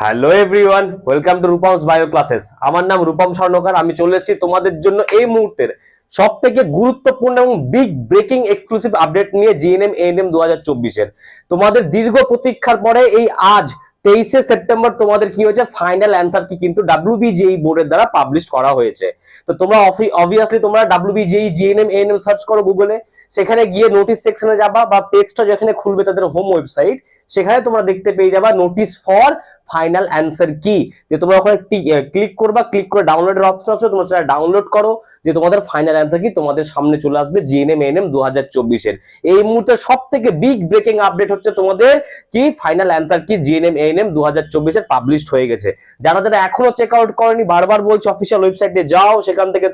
Hello everyone, welcome to Rupam's bio classes. আমার নাম রূপম স্বর্ণকার। আমি চলে এসেছি তোমাদের জন্য এই মুহূর্তের সব থেকে গুরুত্বপূর্ণ এবং বিগ ব্রেকিং এক্সক্লুসিভ আপডেট নিয়ে জিএনএম এএনএম 2024-এর। তোমাদের দীর্ঘ প্রতীক্ষার পরে এই আজ 23শে সেপ্টেম্বর তোমাদের কি হয়েছে, ফাইনাল অ্যান্সার কি কিন্তু ডাব্লিউবিজেই বোর্ডের দ্বারা পাবলিশ করা হয়েছে। তো তোমরা অবভিয়াসলি তোমরা ডাব্লিউবিজেই জিএনএম এএনএম সার্চ করো গুগলে, সেখানে গিয়ে নোটিশ সেকশনে যাবা বা পেজটা যেখানে খুলবে তাদের হোম ওয়েবসাইট, সেখানে তোমরা দেখতে পেয়ে যাবা নোটিশ ফর ফাইনাল অ্যান্সার কি। যে তোমরা ওখানে ক্লিক করবা, ক্লিক করে ডাউনলোডের অপশন আছে, তোমরা সেটা ডাউনলোড করো। যে তোমাদের ফাইনাল অ্যান্সার কি তোমাদের সামনে চলে আসবে জিএনএম এএনএম 2024-এর। এই মুহূর্তে সব থেকে বিগ ব্রেকিং আপডেট হচ্ছে তোমাদের কি ফাইনাল অ্যান্সার কি জিএনএম এএনএম 2024-এর পাবলিশড হয়ে গেছে। যারা যারা এখনো চেক আউট করেনি, বারবার বলছি অফিসিয়াল ওয়েবসাইটে যাও, সেখান থেকে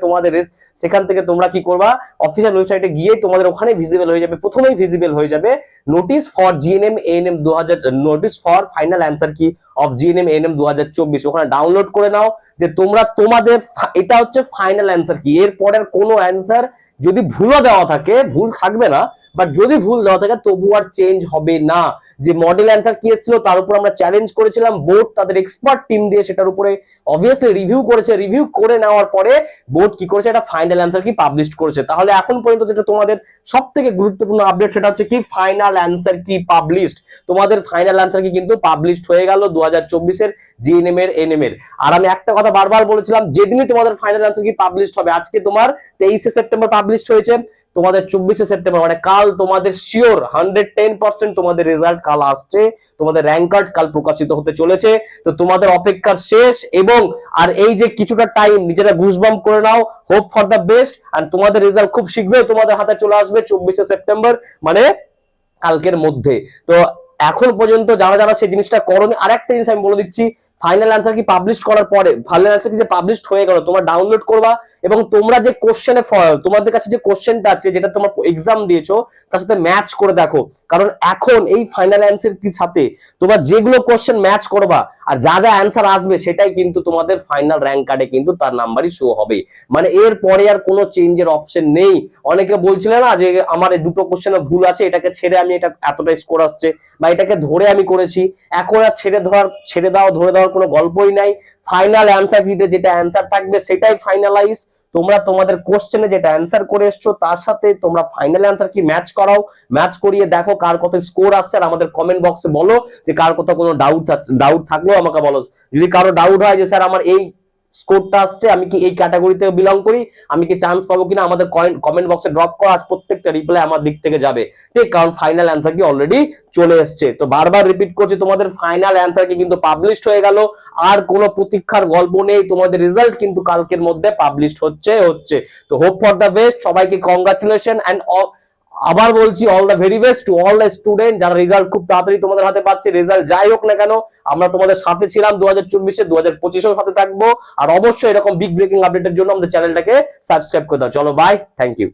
তোমরা কি করবা, অফিসিয়াল ওয়েবসাইটে গিয়ে তোমাদের ওখানে ভিজিবল হয়ে যাবে, প্রথমেই ভিজিবল হয়ে যাবে notice for GNM ANM 2000, notice for final answer কি অফ জিএনএম এএনএম 2024। ওখানে ডাউনলোড করে নাও যে তোমরা তোমাদের এটা হচ্ছে ফাইনাল অ্যান্সার কি। এর পরের কোনো অ্যান্সার যদি ভুলও দেওয়া থাকে, ভুল থাকবে না, বাট যদি ভুল দেওয়া থাকে তবু আর চেঞ্জ হবে না। যে মডেল অ্যান্সার কি এসেছিল তার উপর আমরা চ্যালেঞ্জ করেছিলাম, বোর্ড তাদের এক্সপার্ট টিম দিয়ে সেটার উপরে অবভিয়াসলি রিভিউ করেছে। রিভিউ করে নেওয়ার পরে বোর্ড কি করেছে, এটা ফাইনাল অ্যান্সার কি পাবলিশ করেছে। তাহলে এখন পর্যন্ত যেটা তোমাদের সব থেকে গুরুত্বপূর্ণ আপডেট সেটা হচ্ছে কি ফাইনাল অ্যান্সার কি পাবলিশড। তোমাদের ফাইনাল অ্যান্সার কি কিন্তু পাবলিশড হয়ে গেল 2024-এর জিএনএম এর এনএম এর। আর আমি একটা কথা বারবার বলেছিলাম, যেদিনই তোমাদের ফাইনাল অ্যান্সার কি পাবলিশড হবে, আজকে তোমার 23শে সেপ্টেম্বর পাবলিশড হয়েছে, তোমাদের 24শে সেপ্টেম্বর মানে কাল তোমাদের শিওর 110% তোমাদের রেজাল্ট কাল আসছে, তোমাদের র্যাঙ্ক কার্ড কাল প্রকাশিত হতে চলেছে। তো তোমাদের অপেক্ষার শেষ, এবং আর এই যে কিছুটা টাইম নিজেরা গুজবাম্প করে নাও, হোপ ফর দ্য বেস্ট। আর তোমাদের রেজাল্ট খুব শীঘ্রই তোমাদের হাতে চলে আসবে 24শে সেপ্টেম্বর, মানে কালকের মধ্যে। তো এখন পর্যন্ত যারা যারা সেই জিনিসটা করোনি, আরেকটা জিনিস আমি বলে দিচ্ছি, ফাইনাল অ্যান্সার কি পাবলিশ করার পরে, ফাইনাল অ্যান্সার কি যে পাবলিশ হয়ে গেল, তোমরা ডাউনলোড করবা এবং তোমরা যে কোশ্চেনে তোমাদের কাছে যে কোশ্চেনটা আছে যেটা তোমরা এক্সাম দিয়েছো তার সাথে ম্যাচ করে দেখো। কারণ এখন এই ফাইনাল অ্যান্সার কি সাথে তোমরা যেগুলো কোশ্চেন ম্যাচ করবা আর যা যা অ্যান্সার আসবে সেটাই কিন্তু তোমাদের ফাইনাল র্যাঙ্ক কার্ডে কিন্তু তার নাম্বারই শো হবে। মানে এর পরে আর কোনো চেঞ্জের অপশন নেই। অনেকে বলছিল না যে আমার এই দুটো কোশ্চেনে ভুল আছে, এটাকে ছেড়ে আমি এটা এতটা স্কোর আসছে, বা এটাকে ধরে আমি করেছি। এখন আর ছেড়ে দেওয়ার কোনো গল্পই নাই। ফাইনাল অ্যান্সার কিটে যেটা অ্যান্সার থাকবে সেটাই ফাইনালাইজ। তোমরা তোমাদের কোশ্চেনে যেটা অ্যান্সার করে এসছো তার সাথে তোমরা ফাইনাল অ্যান্সার কি ম্যাচ করাও, ম্যাচ করিয়ে দেখো কার কত স্কোর আসছে। আর আমাদের কমেন্ট বক্সে বলো যে কার কত কোনো ডাউট থাকলেও আমাকে বলো। যদি কারো ডাউট হয় যে স্যার আমার এই স্কোরটা আসছে, আমি কি এই ক্যাটাগরিতে বিলং করি, আমি কি চান্স পাবো কিনা, আমাদের কমেন্ট বক্সে ড্রপ করো, আজ প্রত্যেকটা রিপ্লাই আমার দিক থেকে যাবে, ঠিক? কারণ ফাইনাল অ্যান্সার কি অলরেডি চলে এসছে। তো বারবার রিপিট করছি, তোমাদের ফাইনাল অ্যান্সার কি কিন্তু পাবলিশড হয়ে গেল। আর কোনো প্রতীক্ষার গল্প নেই, তোমাদের রেজাল্ট কিন্তু কালকের মধ্যে পাবলিশড হচ্ছে। তো হোপ ফর দ্য বেস্ট, সবাইকে কংগ্রাচুলেশন অ্যান্ড আবার বলছি all the very best to all the student যারা রেজাল্ট খুব তাড়াতাড়ি তোমাদের হাতে পাচ্ছে। রেজাল্ট যাই হোক না কেন, আমরা তোমাদের সাথে ছিলাম 2024-এ, 2025-এও সাথে থাকবো। আর অবশ্যই এরকম বিগ ব্রেকিং আপডেটের জন্য আমাদের চ্যানেলটাকে সাবস্ক্রাইব করে দাও। চলো বাই, থ্যাংক ইউ।